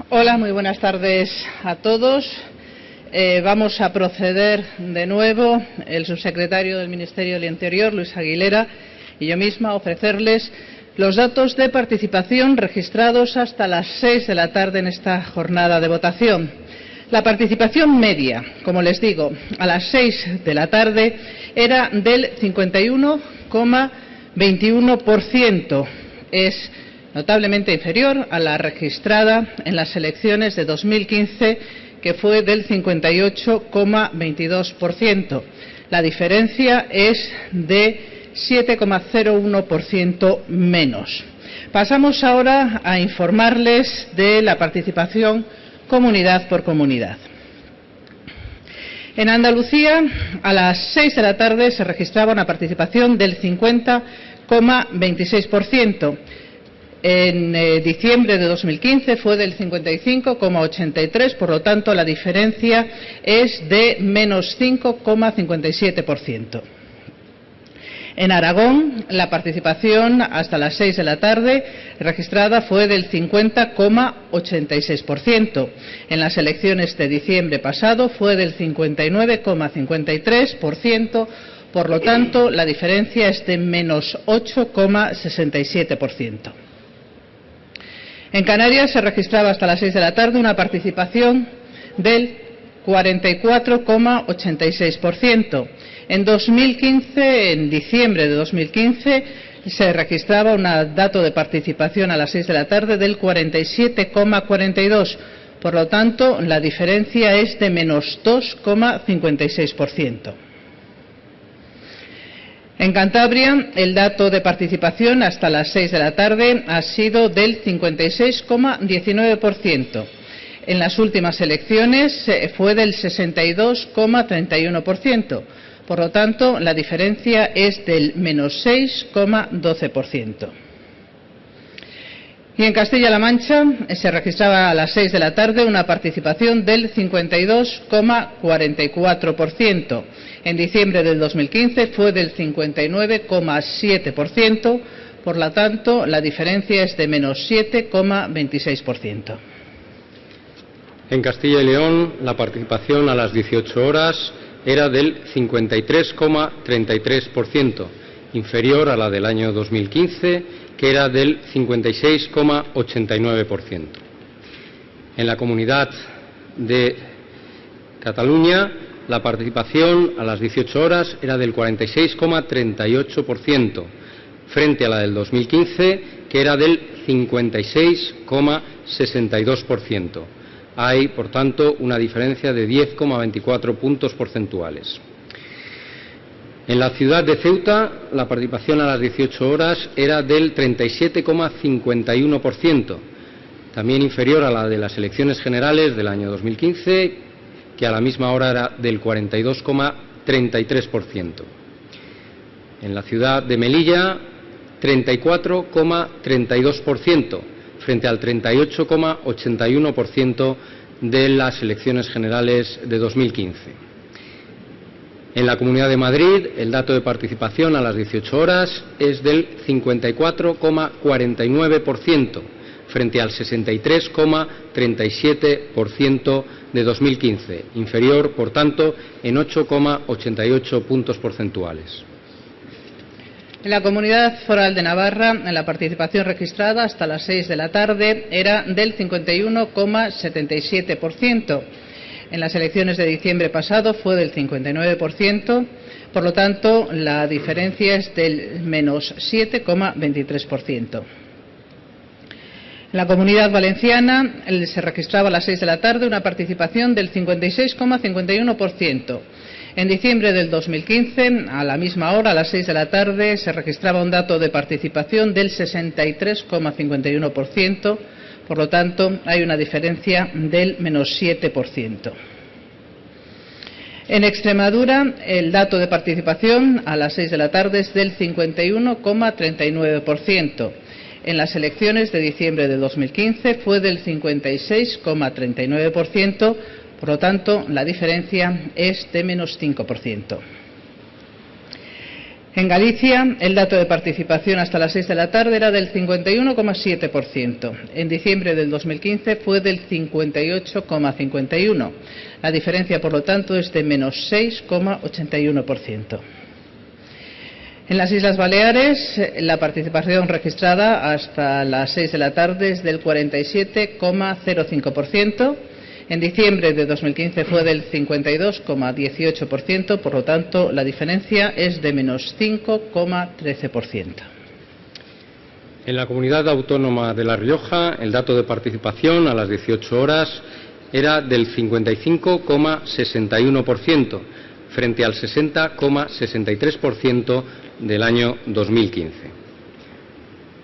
Hola, muy buenas tardes a todos. Vamos a proceder de nuevo, el subsecretario del Ministerio del Interior, Luis Aguilera, y yo misma, a ofrecerles los datos de participación registrados hasta las 6 de la tarde en esta jornada de votación. La participación media, como les digo, a las 6 de la tarde era del 51,21%. Es notablemente inferior a la registrada en las elecciones de 2015, que fue del 58,22%. La diferencia es de 7,01% menos. Pasamos ahora a informarles de la participación comunidad por comunidad. En Andalucía, a las 6 de la tarde se registraba una participación del 50,26%. En diciembre de 2015 fue del 55,83%, por lo tanto la diferencia es de menos 5,57%. En Aragón, la participación hasta las 6 de la tarde registrada fue del 50,86%. En las elecciones de diciembre pasado fue del 59,53%, por lo tanto la diferencia es de menos 8,67%. En Canarias se registraba hasta las 6 de la tarde una participación del 44,86%. En 2015, en diciembre de 2015, se registraba un dato de participación a las 6 de la tarde del 47,42%. Por lo tanto, la diferencia es de menos 2,56%. En Cantabria, el dato de participación hasta las 6 de la tarde ha sido del 56,19%. En las últimas elecciones fue del 62,31%. Por lo tanto, la diferencia es del menos 6,12%. Y en Castilla-La Mancha se registraba a las 6 de la tarde una participación del 52,44%. En diciembre del 2015 fue del 59,7%, por lo tanto la diferencia es de menos 7,26%. En Castilla y León la participación a las 18 horas era del 53,33%, inferior a la del año 2015, que era del 56,89%. En la Comunidad de Cataluña, la participación a las 18 horas era del 46,38%, frente a la del 2015, que era del 56,62%. Hay, por tanto, una diferencia de 10,24 puntos porcentuales. En la ciudad de Ceuta, la participación a las 18 horas era del 37,51%, también inferior a la de las elecciones generales del año 2015, que a la misma hora era del 42,33%. En la ciudad de Melilla, 34,32%, frente al 38,81% de las elecciones generales de 2015. En la Comunidad de Madrid, el dato de participación a las 18 horas es del 54,49%, frente al 63,37% de 2015, inferior, por tanto, en 8,88 puntos porcentuales. En la Comunidad Foral de Navarra, la participación registrada hasta las 6 de la tarde era del 51,77%. En las elecciones de diciembre pasado fue del 59%, por lo tanto, la diferencia es del menos 7,23%. En la Comunidad Valenciana se registraba a las 6 de la tarde una participación del 56,51%. En diciembre del 2015, a la misma hora, a las 6 de la tarde, se registraba un dato de participación del 63,51%, por lo tanto, hay una diferencia del menos 7%. En Extremadura, el dato de participación a las 6 de la tarde es del 51,39%. En las elecciones de diciembre de 2015 fue del 56,39%, por lo tanto, la diferencia es de menos 5%. En Galicia, el dato de participación hasta las 6 de la tarde era del 51,7%. En diciembre del 2015 fue del 58,51%. La diferencia, por lo tanto, es de menos 6,81%. En las Islas Baleares, la participación registrada hasta las 6 de la tarde es del 47,05%. En diciembre de 2015 fue del 52,18%, por lo tanto, la diferencia es de menos 5,13%. En la Comunidad Autónoma de La Rioja, el dato de participación a las 18 horas era del 55,61%, frente al 60,63% del año 2015.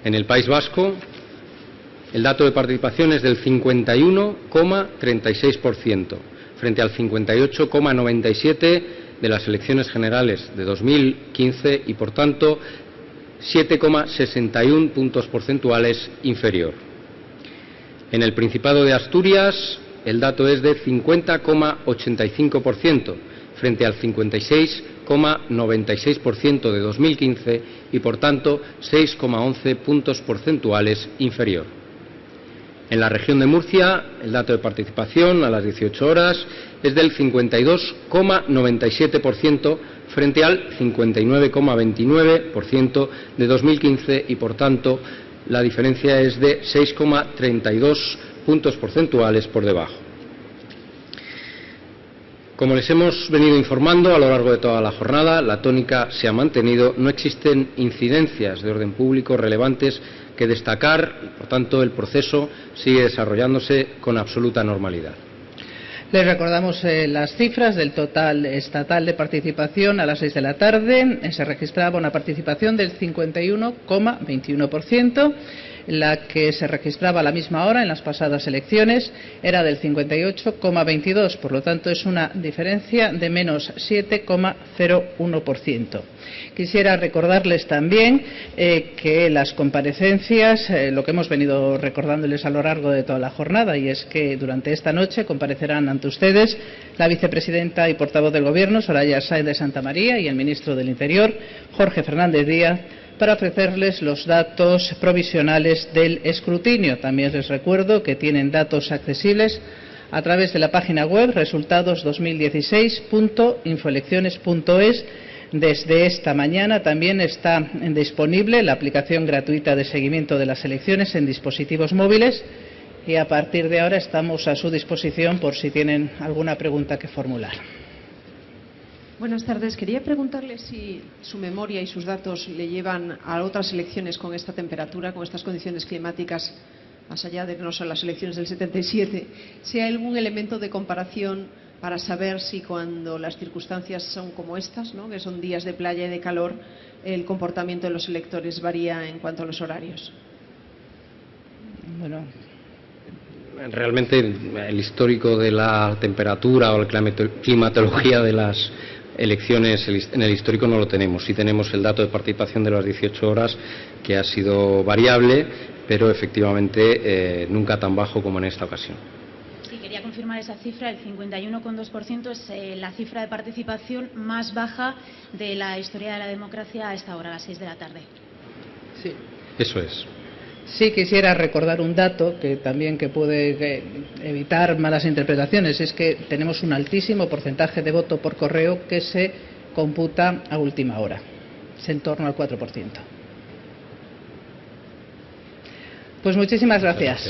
En el País Vasco, el dato de participación es del 51,36%, frente al 58,97% de las elecciones generales de 2015 y, por tanto, 7,61 puntos porcentuales inferior. En el Principado de Asturias, el dato es de 50,85%, frente al 56,96% de 2015 y, por tanto, 6,11 puntos porcentuales inferior. En la región de Murcia, el dato de participación a las 18 horas es del 52,97% frente al 59,29% de 2015 y, por tanto, la diferencia es de 6,32 puntos porcentuales por debajo. Como les hemos venido informando a lo largo de toda la jornada, la tónica se ha mantenido, no existen incidencias de orden público relevantes que destacar y, por tanto, el proceso sigue desarrollándose con absoluta normalidad. Les recordamos las cifras del total estatal de participación a las 6 de la tarde. Se registraba una participación del 51,21%. La que se registraba a la misma hora en las pasadas elecciones era del 58,22%. Por lo tanto, es una diferencia de menos 7,01%. Quisiera recordarles también que las comparecencias, lo que hemos venido recordándoles a lo largo de toda la jornada, y es que durante esta noche comparecerán ante ustedes la vicepresidenta y portavoz del Gobierno, Soraya Sáenz de Santamaría, y el ministro del Interior, Jorge Fernández Díaz, para ofrecerles los datos provisionales del escrutinio. También les recuerdo que tienen datos accesibles a través de la página web resultados2016.infoelecciones.es. Desde esta mañana también está disponible la aplicación gratuita de seguimiento de las elecciones en dispositivos móviles y a partir de ahora estamos a su disposición por si tienen alguna pregunta que formular. Buenas tardes. Quería preguntarle si su memoria y sus datos le llevan a otras elecciones con esta temperatura, con estas condiciones climáticas, más allá de que no son las elecciones del 77, si hay algún elemento de comparación para saber si cuando las circunstancias son como estas, ¿no?, que son días de playa y de calor, el comportamiento de los electores varía en cuanto a los horarios. Bueno, realmente el histórico de la temperatura o la climatología de las elecciones en el histórico no lo tenemos. Sí tenemos el dato de participación de las 18 horas, que ha sido variable, pero efectivamente nunca tan bajo como en esta ocasión. Sí, quería confirmar esa cifra. El 51,2% es la cifra de participación más baja de la historia de la democracia a esta hora, a las 6 de la tarde. Sí. Eso es. Sí, quisiera recordar un dato que también puede evitar malas interpretaciones. Es que tenemos un altísimo porcentaje de voto por correo que se computa a última hora. Es en torno al 4%. Pues muchísimas gracias.